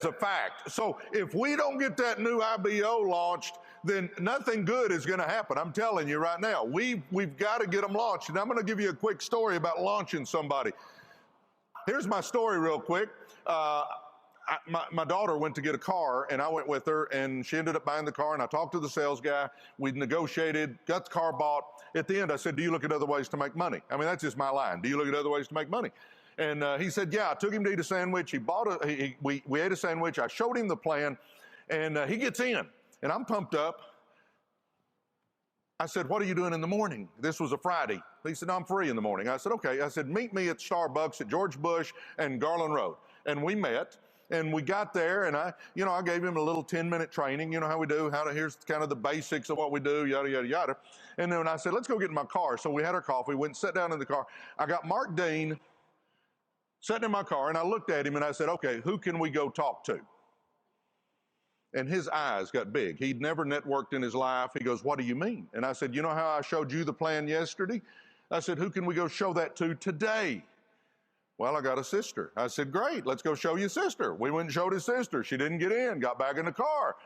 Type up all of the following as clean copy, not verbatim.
a fact. So if we don't get that new IBO launched, then nothing good is going to happen. I'm telling you right now, we've got to get them launched. And I'm going to give you a quick story about launching somebody. Here's my story real quick. My daughter went to get a car, and I went with her, and she ended up buying the car, and I talked to the sales guy. We negotiated, got the car bought. At the end, I said, do you look at other ways to make money? I mean, that's just my line. Do you look at other ways to make money? And he said, yeah. I took him to eat a sandwich. We ate a sandwich. I showed him the plan, and he gets in, and I'm pumped up. I said, what are you doing in the morning? This was a Friday. He said, no, I'm free in the morning. I said, okay. I said, meet me at Starbucks at George Bush and Garland Road. And we met, and we got there, and I gave him a little 10-minute training. You know how we do, here's kind of the basics of what we do, yada, yada, yada. And then I said, let's go get in my car. So we had our coffee, went and sat down in the car. I got Mark Dean sitting in my car, and I looked at him, and I said, okay, who can we go talk to? And his eyes got big. He'd never networked in his life. He goes, what do you mean? And I said, you know how I showed you the plan yesterday? I said, who can we go show that to today? Well, I got a sister. I said, great, let's go show your sister. We went and showed his sister. She didn't get in, got back in the car.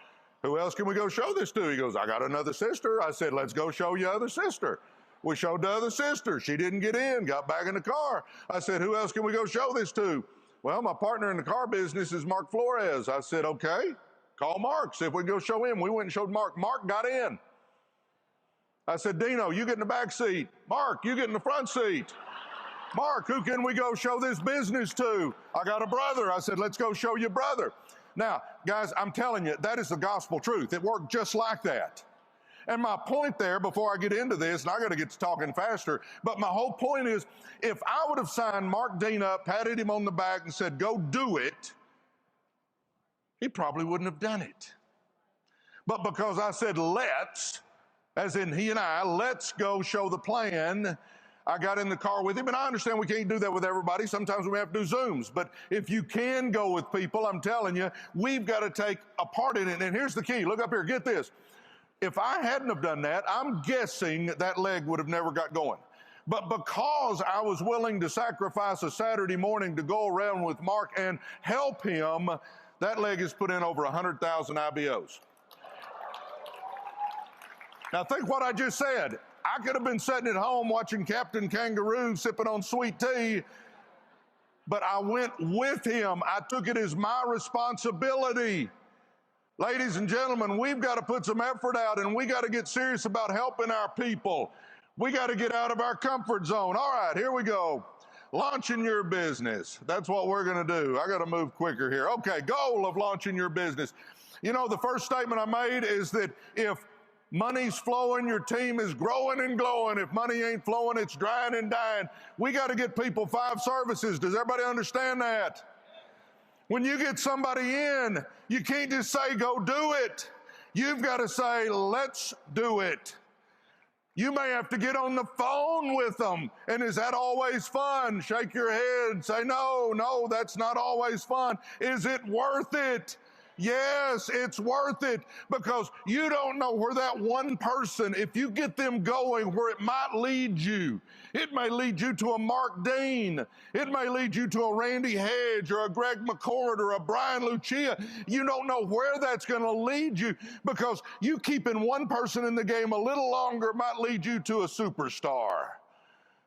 Who else can we go show this to? He goes, I got another sister. I said, let's go show your other sister. We showed the other sister. She didn't get in, got back in the car. I said, who else can we go show this to? Well, my partner in the car business is Mark Flores. I said, okay. Call Mark, see if we can go show him. We went and showed Mark. Mark got in. I said, Dino, you get in the back seat. Mark, you get in the front seat. Mark, who can we go show this business to? I got a brother. I said, let's go show your brother. Now, guys, I'm telling you, that is the gospel truth. It worked just like that. And my point there, before I get into this, and I got to get to talking faster, but my whole point is, if I would have signed Mark Dean up, patted him on the back, and said, go do it, he probably wouldn't have done it. But because I said, let's, as in he and I, let's go show the plan, I got in the car with him, and I understand we can't do that with everybody. Sometimes we have to do Zooms. But if you can go with people, I'm telling you, we've got to take a part in it. And here's the key. Look up here. Get this. If I hadn't have done that, I'm guessing that leg would have never got going. But because I was willing to sacrifice a Saturday morning to go around with Mark and help him, that leg has put in over 100,000 IBOs. Now think what I just said. I could have been sitting at home watching Captain Kangaroo sipping on sweet tea, but I went with him. I took it as my responsibility. Ladies and gentlemen, we've got to put some effort out, and we got to get serious about helping our people. We got to get out of our comfort zone. All right, here we go. Launching your business. That's what we're going to do. I got to move quicker here. Okay, goal of launching your business. You know, the first statement I made is that if money's flowing, your team is growing and glowing. If money ain't flowing, it's drying and dying. We got to get people 5 services. Does everybody understand that? When you get somebody in, you can't just say, go do it. You've got to say, let's do it. You may have to get on the phone with them. And is that always fun? Shake your head. Say, no, that's not always fun. Is it worth it? Yes, it's worth it, because you don't know where that one person, if you get them going, where it might lead you. It may lead you to a Mark Dean. It may lead you to a Randy Hedge or a Greg McCord or a Brian Lucia. You don't know where that's going to lead you, because you keeping one person in the game a little longer might lead you to a superstar.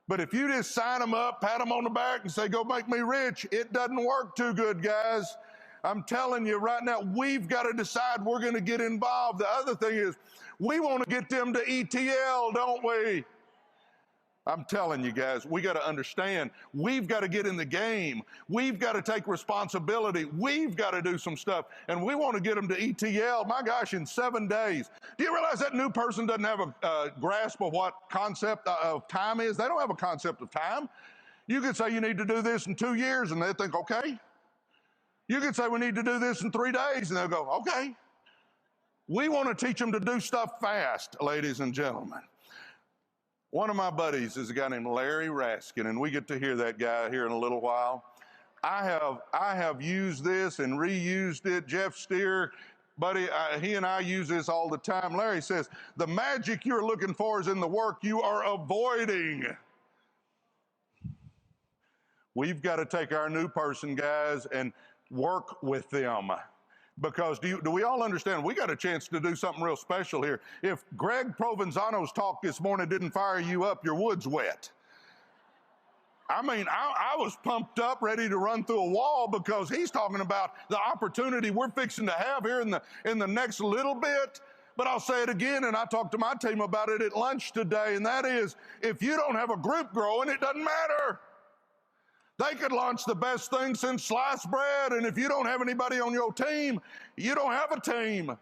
But if you just sign them up, pat them on the back and say, go make me rich, it doesn't work too good, guys. I'm telling you right now, we've got to decide we're going to get involved. The other thing is, we want to get them to ETL, don't we? I'm telling you guys, we got to understand, we've got to get in the game. We've got to take responsibility. We've got to do some stuff, and we want to get them to ETL, my gosh, in 7 days. Do you realize that new person doesn't have a grasp of what concept of time is? They don't have a concept of time. You could say you need to do this in 2 years, and they think, okay. You could say we need to do this in 3 days, and they'll go, okay. We want to teach them to do stuff fast, ladies and gentlemen. One of my buddies is a guy named Larry Raskin, and we get to hear that guy here in a little while. I have used this and reused it. Jeff Steer, buddy, he and I use this all the time. Larry says, the magic you're looking for is in the work you are avoiding. We've got to take our new person, guys, and work with them. Because do we all understand we got a chance to do something real special here? If Greg Provenzano's talk this morning didn't fire you up, your wood's wet. I mean, I was pumped up, ready to run through a wall, because he's talking about the opportunity we're fixing to have here in the next little bit. But I'll say it again, and I talked to my team about it at lunch today, and that is, if you don't have a group growing, it doesn't matter. They could launch the best thing since sliced bread, and if you don't have anybody on your team, you don't have a team.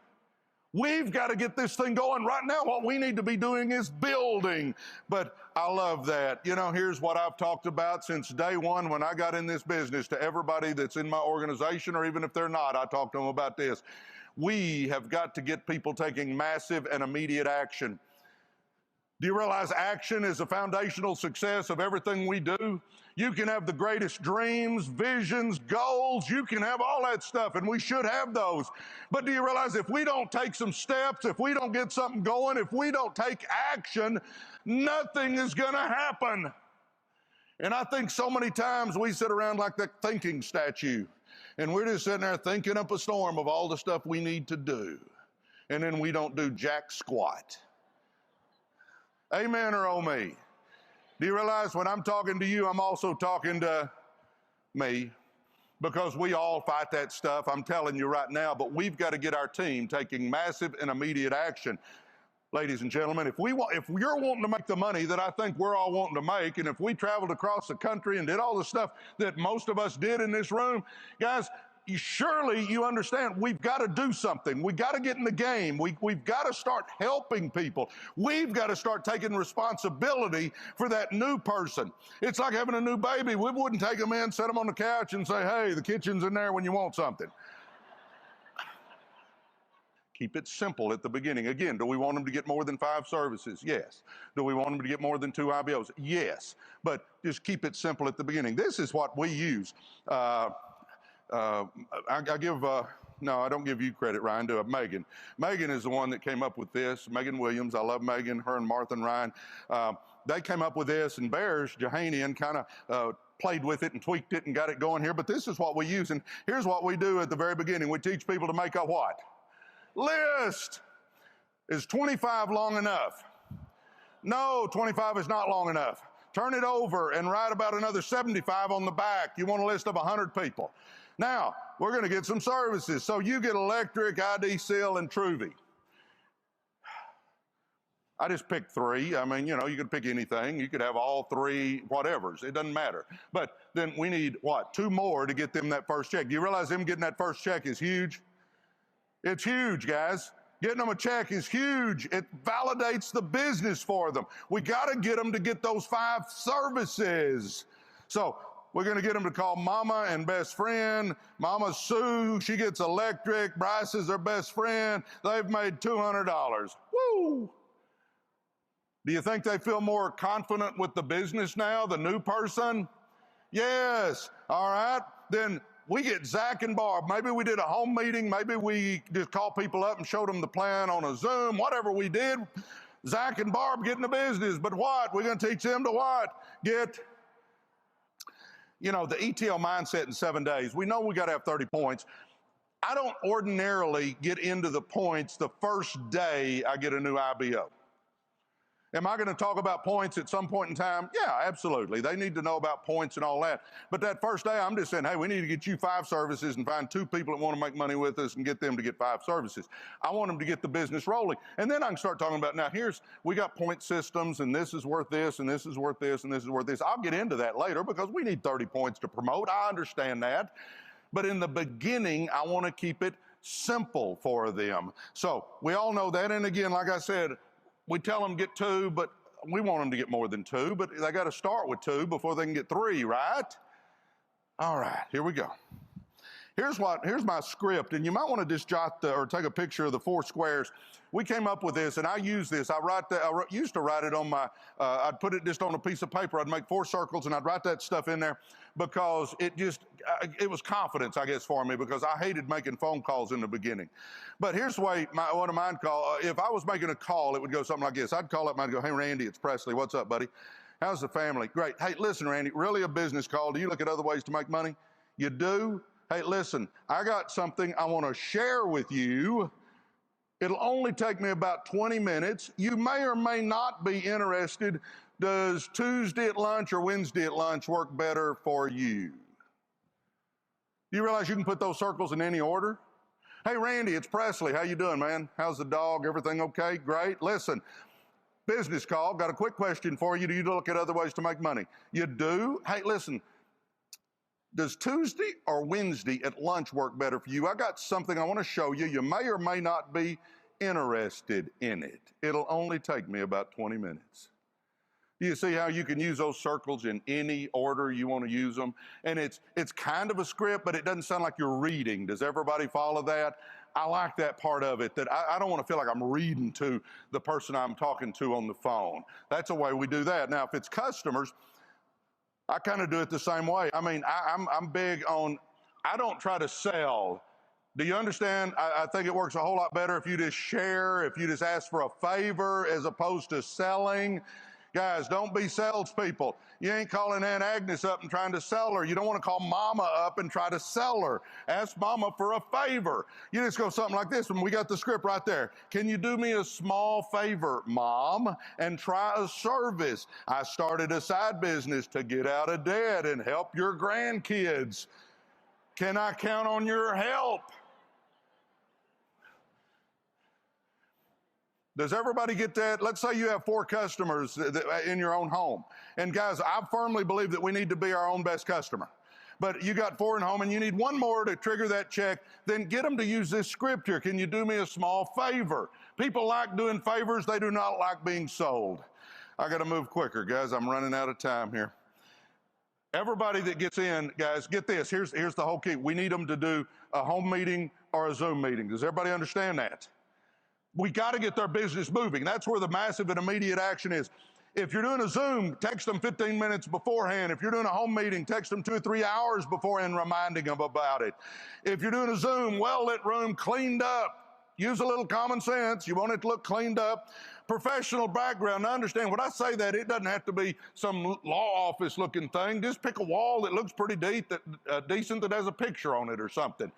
We've got to get this thing going right now. What we need to be doing is building. But I love that. You know, here's what I've talked about since day one when I got in this business to everybody that's in my organization, or even if they're not, I talk to them about this. We have got to get people taking massive and immediate action. Do you realize action is the foundational success of everything we do? You can have the greatest dreams, visions, goals. You can have all that stuff, and we should have those. But do you realize if we don't take some steps, if we don't get something going, if we don't take action, nothing is going to happen. And I think so many times we sit around like that thinking statue, and we're just sitting there thinking up a storm of all the stuff we need to do, and then we don't do jack squat. Amen or oh me? Do you realize when I'm talking to you, I'm also talking to me? Because we all fight that stuff, I'm telling you right now, but we've got to get our team taking massive and immediate action. Ladies and gentlemen, if you're wanting to make the money that I think we're all wanting to make, and if we traveled across the country and did all the stuff that most of us did in this room, guys, surely you understand we've got to do something. We've got to get in the game. We've got to start helping people. We've got to start taking responsibility for that new person. It's like having a new baby. We wouldn't take them in, set them on the couch, and say, hey, the kitchen's in there when you want something. Keep it simple at the beginning. Again, do we want them to get more than 5 services? Yes. Do we want them to get more than 2 IBOs? Yes. But just keep it simple at the beginning. This is what we use. No, I don't give you credit, Ryan. Do it. Megan. Megan is the one that came up with this. Megan Williams. I love Megan. Her and Martha and Ryan. They came up with this, and Bears Jahanian kind of played with it and tweaked it and got it going here. But this is what we use, and here's what we do at the very beginning. We teach people to make a what? List. Is 25 long enough? No, 25 is not long enough. Turn it over and write about another 75 on the back. You want a list of 100 people. Now, we're going to get some services. So you get electric, ID Seal, and Truvy. I just picked 3. I mean, you know, you could pick anything. You could have all 3 whatevers. It doesn't matter. But then we need, 2 more to get them that first check. Do you realize them getting that first check is huge? It's huge, guys. Getting them a check is huge. It validates the business for them. We got to get them to get those 5 services. So we're going to get them to call Mama and best friend. Mama Sue, she gets electric. Bryce is their best friend. They've made $200. Woo! Do you think they feel more confident with the business now, the new person? Yes. All right. Then we get Zach and Barb. Maybe we did a home meeting. Maybe we just called people up and showed them the plan on a Zoom. Whatever we did, Zach and Barb get in the business. But what? We're going to teach them to what? Get, you know, the ETL mindset in 7 days. We know we got to have 30 points. I don't ordinarily get into the points the first day I get a new IBO. Am I going to talk about points at some point in time? Yeah, absolutely. They need to know about points and all that. But that first day, I'm just saying, hey, we need to get you 5 services and find 2 people that want to make money with us and get them to get 5 services. I want them to get the business rolling. And then I can start talking about, now we got point systems, and this is worth this, and this is worth this, and this is worth this. I'll get into that later because we need 30 points to promote. I understand that. But in the beginning, I want to keep it simple for them. So we all know that. And again, like I said, we tell them get 2, but we want them to get more than 2, but they got to start with 2 before they can get 3, right? All right, here we go. Here's my script, and you might want to just or take a picture of the 4 squares. We came up with this, and I use this. I used to write it on I'd put it just on a piece of paper. I'd make 4 circles, and I'd write that stuff in there because it was confidence, I guess, for me, because I hated making phone calls in the beginning. But here's the way one of mine call. If I was making a call, it would go something like this. I'd call up and I'd go, hey, Randy, it's Presley. What's up, buddy? How's the family? Great. Hey, listen, Randy, really a business call. Do you look at other ways to make money? You do? Hey, listen, I got something I want to share with you. It'll only take me about 20 minutes. You may or may not be interested. Does Tuesday at lunch or Wednesday at lunch work better for you? Do you realize you can put those circles in any order? Hey, Randy, it's Presley. How you doing, man? How's the dog? Everything okay? Great. Listen, business call. Got a quick question for you. Do you look at other ways to make money? You do? Hey, listen, does Tuesday or Wednesday at lunch work better for you? I got something I want to show you. You may or may not be interested in it. It'll only take me about 20 minutes. Do you see how you can use those circles in any order you want to use them? And it's kind of a script, but it doesn't sound like you're reading. Does everybody follow that? I like that part of it, that I don't want to feel like I'm reading to the person I'm talking to on the phone. That's the way we do that. Now, if it's customers, I kind of do it the same way. I mean, I'm big on, I don't try to sell. Do you understand? I think it works a whole lot better if you just share, if you just ask for a favor as opposed to selling. Guys, don't be salespeople. You ain't calling Aunt Agnes up and trying to sell her. You don't want to call Mama up and try to sell her. Ask Mama for a favor. You just go something like this, and we got the script right there. Can you do me a small favor, Mom, and try a service? I started a side business to get out of debt and help your grandkids. Can I count on your help? Does everybody get that? Let's say you have 4 customers in your own home. And guys, I firmly believe that we need to be our own best customer. But you got 4 in home and you need 1 more to trigger that check, then get them to use this script here. Can you do me a small favor? People like doing favors. They do not like being sold. I got to move quicker, guys. I'm running out of time here. Everybody that gets in, guys, get this. Here's the whole key. We need them to do a home meeting or a Zoom meeting. Does everybody understand that? We got to get their business moving. That's where the massive and immediate action is. If you're doing a Zoom, text them 15 minutes beforehand. If you're doing a home meeting, text them 2 or 3 hours beforehand, reminding them about it. If you're doing a Zoom, well-lit room, cleaned up. Use a little common sense. You want it to look cleaned up. Professional background. Now understand, when I say that, it doesn't have to be some law office looking thing. Just pick a wall that looks pretty decent that has a picture on it or something.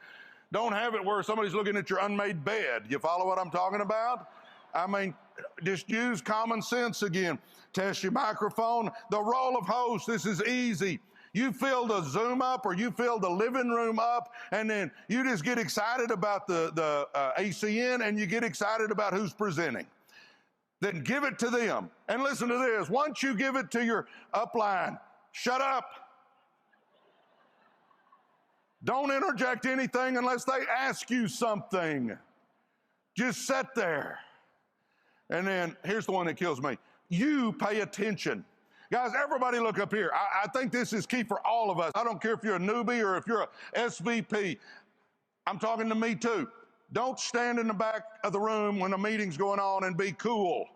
Don't have it where somebody's looking at your unmade bed. You follow what I'm talking about? I mean, just use common sense again. Test your microphone. The role of host, this is easy. You fill the Zoom up or you fill the living room up, and then you just get excited about the ACN, and you get excited about who's presenting. Then give it to them. And listen to this. Once you give it to your upline, shut up. Don't interject anything unless they ask you something. Just sit there. And then here's the one that kills me. You pay attention. Guys, everybody look up here. I think this is key for all of us. I don't care if you're a newbie or if you're a SVP. I'm talking to me too. Don't stand in the back of the room when a meeting's going on and be cool.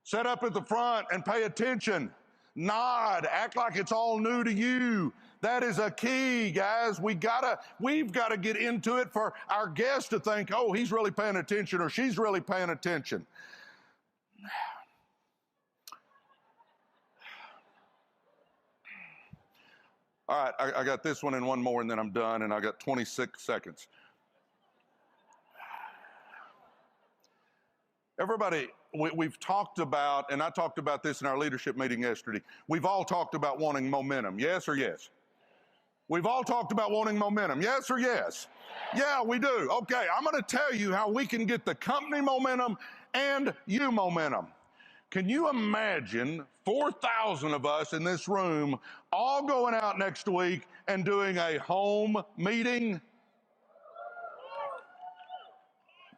Sit up at the front and pay attention. Nod, act like it's all new to you. That is a key, guys. We've got to get into it for our guests to think, oh, he's really paying attention or she's really paying attention. All right, I got this one and one more, and then I'm done, and I got 26 seconds. Everybody, we've talked about, and I talked about this in our leadership meeting yesterday, we've all talked about wanting momentum, yes or yes? We've all talked about wanting momentum, yes or yes? Yeah, we do. Okay, I'm going to tell you how we can get the company momentum and you momentum. Can you imagine 4,000 of us in this room all going out next week and doing a home meeting?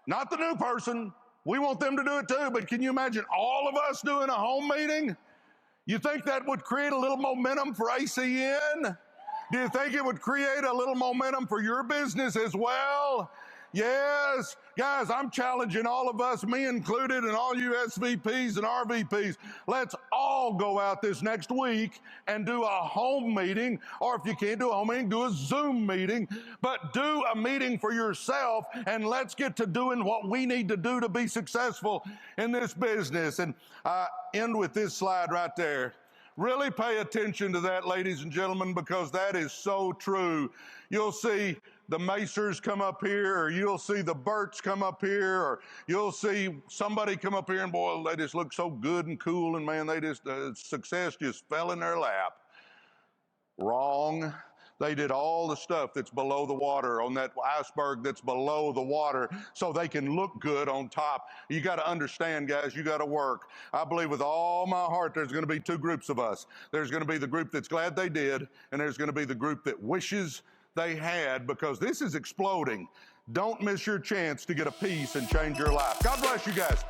Not the new person. We want them to do it too, but can you imagine all of us doing a home meeting? You think that would create a little momentum for ACN? Do you think it would create a little momentum for your business as well? Yes. Guys, I'm challenging all of us, me included, and all you SVPs and RVPs. Let's all go out this next week and do a home meeting, or if you can't do a home meeting, do a Zoom meeting, but do a meeting for yourself, and let's get to doing what we need to do to be successful in this business. And I end with this slide right there. Really pay attention to that, ladies and gentlemen, because that is so true. You'll see the Macers come up here, or you'll see the Burts come up here, or you'll see somebody come up here, and boy, they just look so good and cool, and man, they just, success just fell in their lap. Wrong. They did all the stuff that's below the water on that iceberg that's below the water so they can look good on top. You got to understand, guys, you got to work. I believe with all my heart there's going to be two groups of us. There's going to be the group that's glad they did, and there's going to be the group that wishes they had, because this is exploding. Don't miss your chance to get a piece and change your life. God bless you guys.